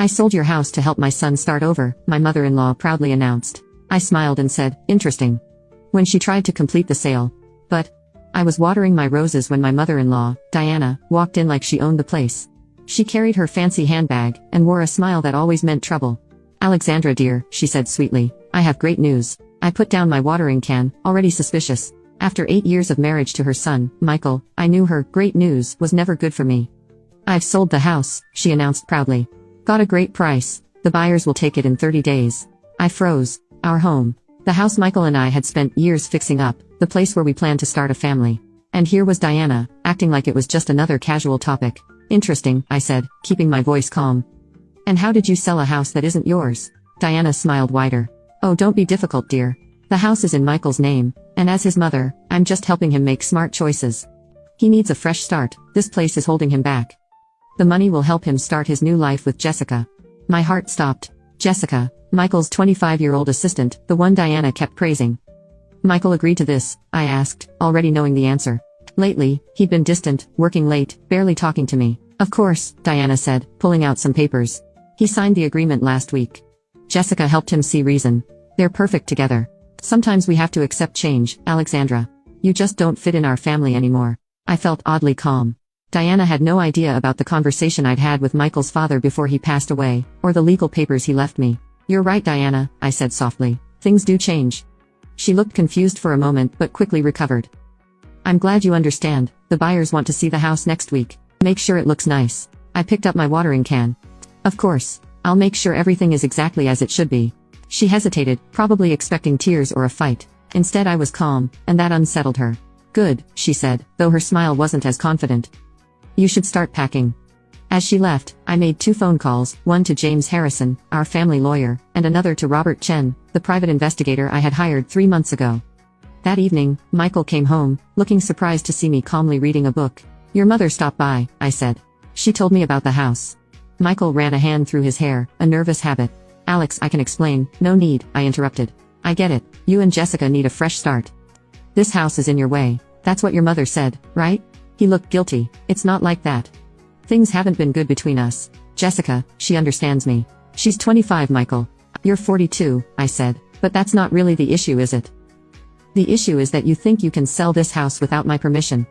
sold your house to help my son start over, my mother-in-law proudly announced. I smiled and said, interesting. When she tried to complete the sale. But I was watering my roses when my mother-in-law, Diana, walked in like she owned the place. She carried her fancy handbag, and wore a smile that always meant trouble. Alexandra dear, she said sweetly, I have great news. I put down my watering can, already suspicious. After 8 years of marriage to her son, Michael, I knew her great news was never good for me. I've sold the house, she announced proudly. Got a great price. The buyers will take it in 30 days. I froze. Our home. The house Michael and I had spent years fixing up, the place where we planned to start a family. And here was Diana, acting like it was just another casual topic. Interesting, I said, keeping my voice calm. And how did you sell a house that isn't yours? Diana smiled wider. Oh, don't be difficult, dear. The house is in Michael's name, and as his mother, I'm just helping him make smart choices. He needs a fresh start. This place is holding him back. The money will help him start his new life with Jessica. My heart stopped. Jessica, Michael's 25-year-old assistant, the one Diana kept praising. Michael agreed to this, I asked, already knowing the answer. Lately, he'd been distant, working late, barely talking to me. Of course, Diana said, pulling out some papers. He signed the agreement last week. Jessica helped him see reason. They're perfect together. Sometimes we have to accept change, Alexandra. You just don't fit in our family anymore. I felt oddly calm. Diana had no idea about the conversation I'd had with Michael's father before he passed away, or the legal papers he left me. You're right, Diana, I said softly. Things do change. She looked confused for a moment but quickly recovered. I'm glad you understand. The buyers want to see the house next week. Make sure it looks nice. I picked up my watering can. Of course. I'll make sure everything is exactly as it should be. She hesitated, probably expecting tears or a fight. Instead I was calm, and that unsettled her. Good, she said, though her smile wasn't as confident. You should start packing. As she left, I made 2 phone calls, one to James Harrison, our family lawyer, and another to Robert Chen, the private investigator I had hired 3 months ago. That evening, Michael came home, looking surprised to see me calmly reading a book. Your mother stopped by, I said. She told me about the house. Michael ran a hand through his hair, a nervous habit. Alex, I can explain. No need, I interrupted. I get it. You and Jessica need a fresh start. This house is in your way. That's what your mother said, right? He looked guilty. It's not like that. Things haven't been good between us. Jessica, she understands me. She's 25, Michael. You're 42, I said. But that's not really the issue, is it? The issue is that you think you can sell this house without my permission.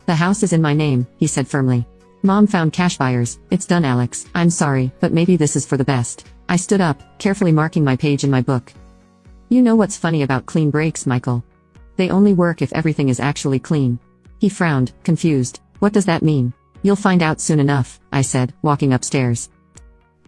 The house is in my name, he said firmly. Mom found cash buyers. It's done, Alex. I'm sorry, but maybe this is for the best. I stood up, carefully marking my page in my book. You know what's funny about clean breaks, Michael? They only work if everything is actually clean. He frowned, confused. What does that mean? You'll find out soon enough, I said, walking upstairs.